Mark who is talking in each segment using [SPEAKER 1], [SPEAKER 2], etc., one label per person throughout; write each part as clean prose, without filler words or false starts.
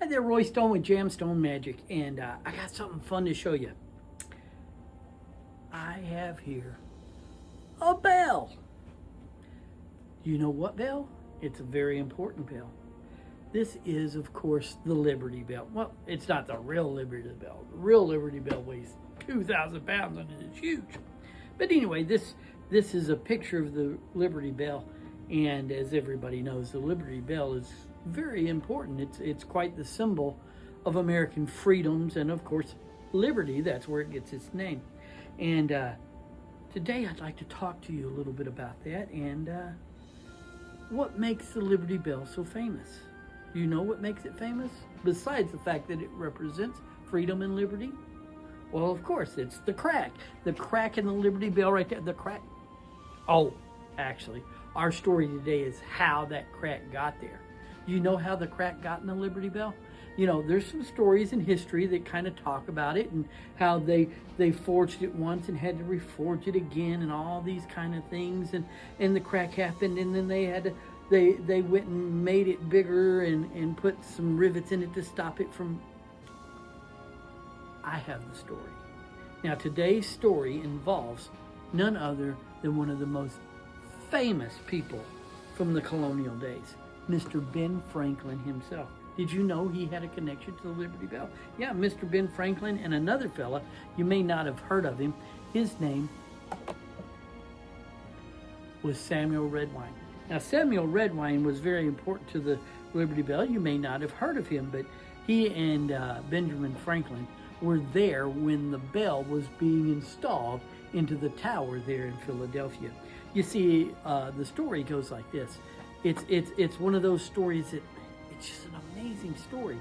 [SPEAKER 1] there, Roy Stone with Jamstone Magic, and I got something fun to show you. I have here a bell. You know what bell? It's a very important bell. This is, of course, the Liberty Bell. Well, it's not the real Liberty Bell. The real Liberty Bell weighs 2,000 pounds and it's huge. But anyway, this is a picture of the Liberty Bell, and as everybody knows, the Liberty Bell is very important. It's quite the symbol of American freedoms and, of course, liberty. That's where it gets its name. And today I'd like to talk to you a little bit about that and what makes the Liberty Bell so famous. Do you know what makes it famous? Besides the fact that it represents freedom and liberty? Well, of course, it's the crack. The crack in the Liberty Bell right there. The crack. Oh, actually, our story today is how that crack got there. You know how the crack got in the Liberty Bell? You know, there's some stories in history that kind of talk about it and how they forged it once and had to reforge it again and all these kind of things. And the crack happened, and then they had to, they went and made it bigger and put some rivets in it to stop it from... I have the story. Now, today's story involves none other than one of the most famous people from the colonial days, Mr. Ben Franklin himself. Did you know he had a connection to the Liberty Bell? Yeah, Mr. Ben Franklin and another fella, you may not have heard of him. His name was Samuel Redwine. Now, Samuel Redwine was very important to the Liberty Bell. You may not have heard of him, but he and Benjamin Franklin were there when the bell was being installed into the tower there in Philadelphia. You see, the story goes like this. It's one of those stories that it's just an amazing story.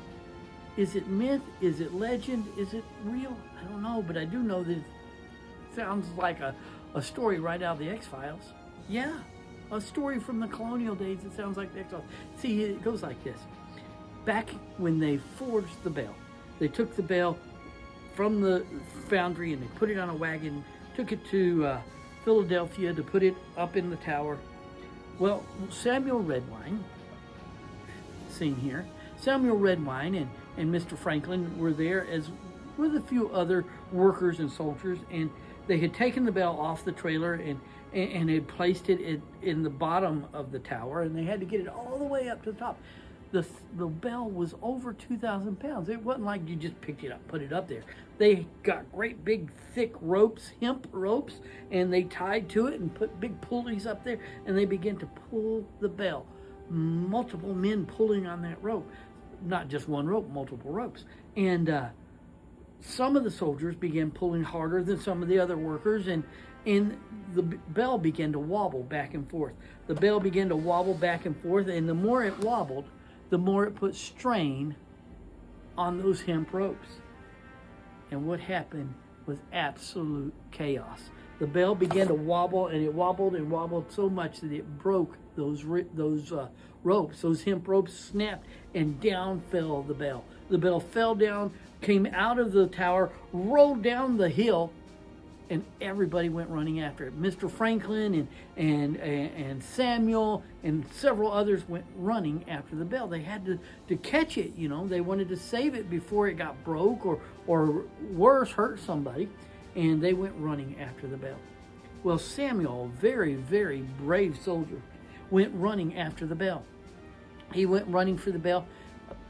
[SPEAKER 1] Is it myth? Is it legend? Is it real? I don't know, but I do know that it sounds like a story right out of the X-Files. Yeah, a story from the colonial days. It sounds like the X-Files. See, it goes like this. Back when they forged the bell, they took the bell from the foundry and they put it on a wagon, took it to Philadelphia to put it up in the tower. Well, Samuel Redwine, seen here, Samuel Redwine and Mr. Franklin were there as with a few other workers and soldiers, and they had taken the bell off the trailer and had placed it in the bottom of the tower, and they had to get it all the way up to the top. The bell was over 2,000 pounds. It wasn't like you just picked it up, put it up there. They got great big thick ropes, hemp ropes, and they tied to it and put big pulleys up there, and they began to pull the bell. Multiple men pulling on that rope. Not just one rope, multiple ropes. And some of the soldiers began pulling harder than some of the other workers, and the bell began to wobble back and forth. The bell began to wobble back and forth, and the more it wobbled, the more it put strain on those hemp ropes. And what happened was absolute chaos. The bell began to wobble, and it wobbled and wobbled so much that it broke those ropes. Those hemp ropes snapped, and down fell the bell. The bell fell down, came out of the tower, rolled down the hill, and everybody went running after it. Mr. Franklin and Samuel and several others went running after the bell. They had to catch it, you know. They wanted to save it before it got broke or worse, hurt somebody. And they went running after the bell. Well, Samuel, a very, very brave soldier, went running after the bell. He went running for the bell.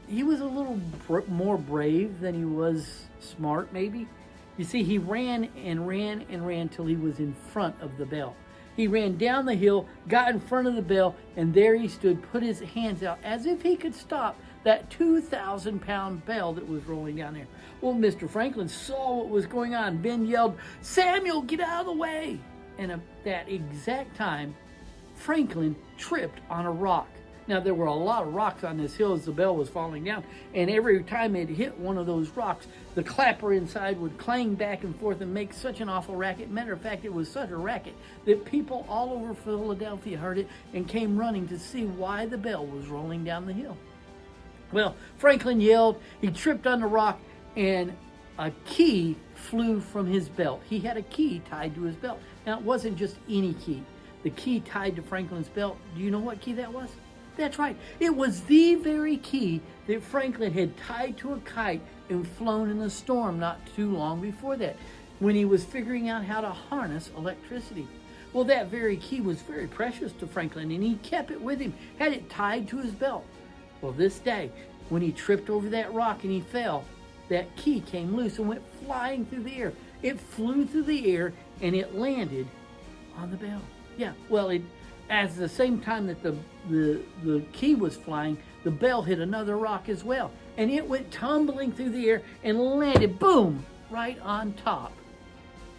[SPEAKER 1] He was a little more brave than he was smart, maybe. You see, he ran and ran and ran till he was in front of the bell. He ran down the hill, got in front of the bell, and there he stood, put his hands out as if he could stop that 2,000-pound bell that was rolling down there. Well, Mr. Franklin saw what was going on. Ben yelled, "Samuel, get out of the way!" And at that exact time, Franklin tripped on a rock. Now, there were a lot of rocks on this hill as the bell was falling down, and every time it hit one of those rocks, the clapper inside would clang back and forth and make such an awful racket. Matter of fact, it was such a racket that people all over Philadelphia heard it and came running to see why the bell was rolling down the hill. Well, Franklin yelled, he tripped on the rock, and a key flew from his belt. He had a key tied to his belt. Now, it wasn't just any key. The key tied to Franklin's belt, do you know what key that was? That's right. It was the very key that Franklin had tied to a kite and flown in the storm not too long before that, when he was figuring out how to harness electricity. Well, that very key was very precious to Franklin, and he kept it with him, had it tied to his belt. Well, this day, when he tripped over that rock and he fell, that key came loose and went flying through the air. It flew through the air and it landed on the bell. Yeah, well, at the same time that the key was flying, the bell hit another rock as well. And it went tumbling through the air and landed, boom, right on top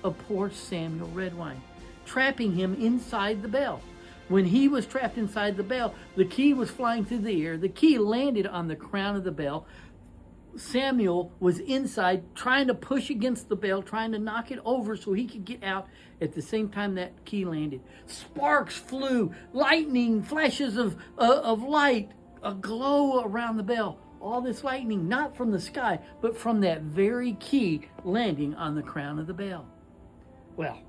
[SPEAKER 1] of poor Samuel Redwine, trapping him inside the bell. When he was trapped inside the bell, the key was flying through the air. The key landed on the crown of the bell. Samuel was inside trying to push against the bell, trying to knock it over so he could get out at the same time that key landed. Sparks flew, lightning, flashes of light, a glow around the bell. All this lightning, not from the sky, but from that very key landing on the crown of the bell. Well,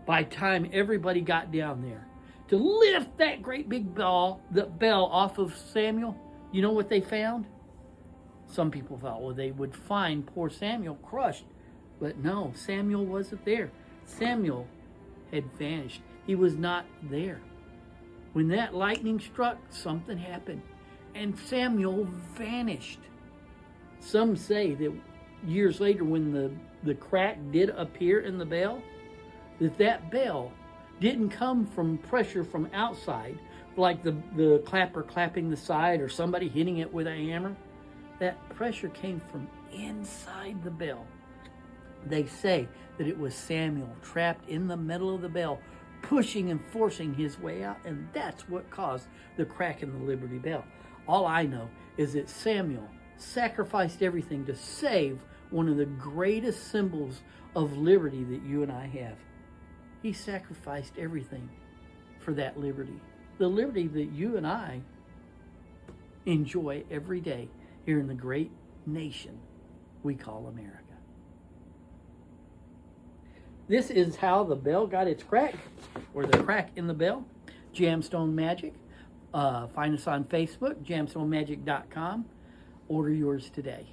[SPEAKER 1] by the time everybody got down there to lift that great big bell off of Samuel, you know what they found? Some people thought, well, they would find poor Samuel crushed. But no, Samuel wasn't there. Samuel had vanished. He was not there. When that lightning struck, something happened, and Samuel vanished. Some say that years later, when the crack did appear in the bell, that bell didn't come from pressure from outside, like the clapper clapping the side or somebody hitting it with a hammer. That pressure came from inside the bell. They say that it was Samuel trapped in the middle of the bell, pushing and forcing his way out, and that's what caused the crack in the Liberty Bell. All I know is that Samuel sacrificed everything to save one of the greatest symbols of liberty that you and I have. He sacrificed everything for that liberty. The liberty that you and I enjoy every day here in the great nation we call America. This is how the bell got its crack, or the crack in the bell. Jamstone Magic. Find us on Facebook, jamstonemagic.com. Order yours today.